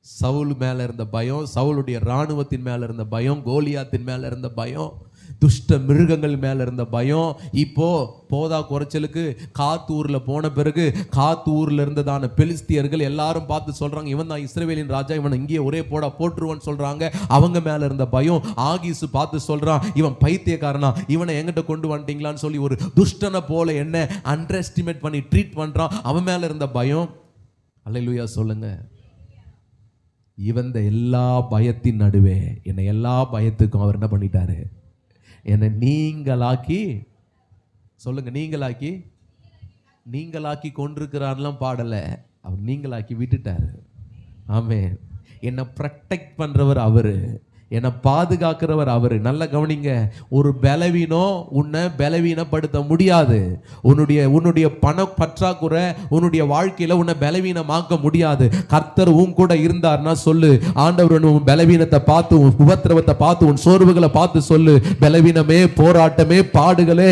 சவுல் மேல இருந்த பயம், சவுலுடைய இராணுவத்தின் மேல இருந்த பயம், கோலியாத்தின் மேல இருந்த பயம், துஷ்ட மிருகங்கள் மேல இருந்த பயம். இப்போ போதா குறைச்சலுக்கு காத்தூர்ல போன பிறகு காத்தூர்ல இருந்ததான பெலிஸ்தியர்கள் எல்லாரும் பார்த்து சொல்றாங்க, இவன் தான் இஸ்ரவேலின் ராஜா, இவன் இங்கேயே ஒரே போட்டுருவான்னு சொல்றாங்க. அவங்க மேல இருந்த பயம். ஆகீசு பார்த்து சொல்றான், இவன் பைத்தியக்காரனா, இவனை எங்கிட்ட கொண்டு வந்துட்டீங்களான்னு சொல்லி ஒரு துஷ்டனை போல என்ன அண்டர் எஸ்டிமேட் பண்ணி ட்ரீட் பண்றான். அவன் மேல இருந்த பயம். அல்லேலூயா சொல்லுங்க. இவன் எல்லா பயத்தின் நடுவே என்னை எல்லா பயத்துக்கும் அவர் என்ன பண்ணிட்டாரு, என்னை நீங்களாக்கி, சொல்லுங்க, நீங்களாக்கி கொண்டிருக்கிறான்லாம் பாடல, அவர் நீங்களாக்கி விட்டுட்டாரு. ஆமென். என்னை ப்ரொடெக்ட் பண்றவர் அவரு, என்னை பாதுகாக்கிறவர் அவரு. நல்ல கவனிங்க, ஒரு பலவீனம் உன்னை பலவீனப்படுத்த முடியாது. உன்னுடைய பண பற்றாக்குறை உன்னுடைய வாழ்க்கையில உன்னை பலவீனமாக்க முடியாது. கர்த்தர் உன் கூட இருந்தார்னா சொல்லு, ஆண்டவர் உன் பலவீனத்தை பார்த்து, உன் உபத்திரவத்தை பார்த்து, உன் சோர்வுகளை பார்த்து சொல்லு, பலவீனமே, போராட்டமே, பாடுகளே,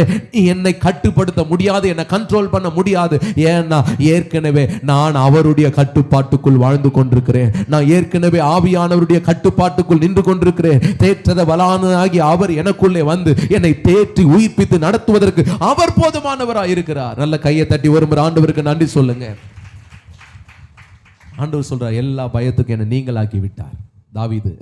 என்னை கட்டுப்படுத்த முடியாது, என்னை கண்ட்ரோல் பண்ண முடியாது. ஏன்னா ஏற்கனவே நான் அவருடைய கட்டுப்பாட்டுக்குள் வாழ்ந்து கொண்டிருக்கிறேன். நான் ஏற்கனவே ஆவியானவருடைய கட்டுப்பாட்டுக்குள் நின்று கொண்டிருக்கிறேன். தேற்றத வலானாகி அவர் எனக்குள்ளே வந்து என்னை தேற்றி உயிர்ப்பித்து நடத்துவதற்கு அவர் போதுமானவராய் இருக்கிறார். நல்ல கையை தட்டி ஒரு ஆண்டவருக்கு நன்றி சொல்லுங்க. ஆண்டவர் சொல்றார், எல்லா பயத்துக்கும் என்னை நீங்களாக்கி விட்டார். தாவீது,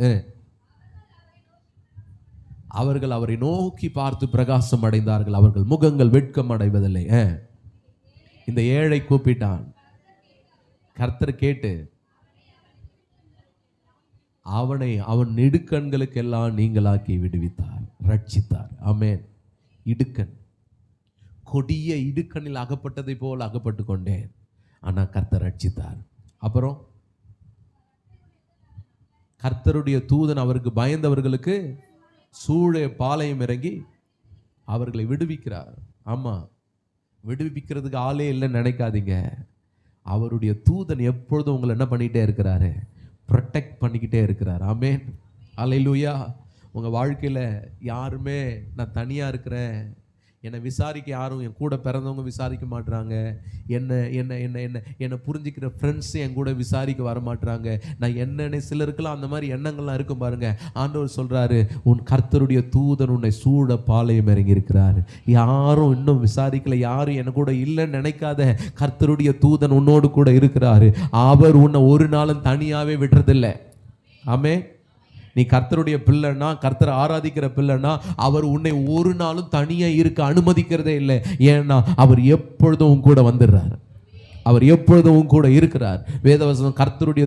அவர்கள் அவரை நோக்கி பார்த்து பிரகாசம் அடைந்தார்கள், அவர்கள் முகங்கள் வெட்கம் அடைவதில்லை. இந்த ஏழை கூப்பிட்டான், கர்த்தர் கேட்டு அவனை அவன் இடுக்கண்களுக்கு எல்லாம் நீங்களாக்கி விடுவித்தார், ரட்சித்தார். ஆமென். இடுக்கண், கொடிய இடுக்கண்ணில் அகப்பட்டதை போல் அகப்பட்டு கொண்டேன், ஆனா கர்த்தர் ரட்சித்தார். அப்புறம் கர்த்தருடைய தூதன் அவருக்கு பயந்தவர்களுக்கு சூழே பாளையம் இறங்கி அவர்களை விடுவிக்கிறார். ஆமா, விடுவிக்கிறதுக்கு ஆளே இல்லைன்னு நினைக்காதீங்க. அவருடைய தூதன் எப்பொழுதும் உங்களை என்ன பண்ணிட்டே இருக்கிறாரு, ப்ரொடெக்ட் பண்ணிக்கிட்டே இருக்கிறார். ஆமென். அல்லேலூயா. உங்கள் வாழ்க்கையில் யாருமே நான் தனியாக இருக்கிறேன், என்னை விசாரிக்க யாரும், என் கூட பிறந்தவங்க விசாரிக்க மாட்டுறாங்க, என்னை புரிஞ்சுக்கிற ஃப்ரெண்ட்ஸ் என் கூட விசாரிக்க வர மாட்டுறாங்க, நான் என்னென்ன சிலருக்கெல்லாம் அந்த மாதிரி எண்ணங்கள்லாம் இருக்கும் பாருங்க. ஆண்டவர் சொல்கிறாரு, உன் கர்த்தருடைய தூதன் உன்னை சூட பாளையம் இறங்கி இருக்கிறாரு. யாரும் இன்னும் விசாரிக்கல, யாரும் என் கூட இல்லைன்னு நினைக்காத, கர்த்தருடைய தூதன் உன்னோடு கூட இருக்கிறாரு. அவர் உன்னை ஒரு நாளும் தனியாகவே விடுறதில்லை. ஆமென். நீ கர்த்தருடைய பிள்ளைன்னா, கர்த்தரை ஆராதிக்கிற பிள்ளைன்னா, அவர் உன்னை ஒரு நாளும் தனியா இருக்க அனுமதிக்கிறதே இல்லை. ஏன்னா அவர் எப்பொழுதும் உன் கூட வந்துடுறார், அவர் எப்பொழுதும் உன் கூட இருக்கிறார். வேதவசனம் கர்த்தருடைய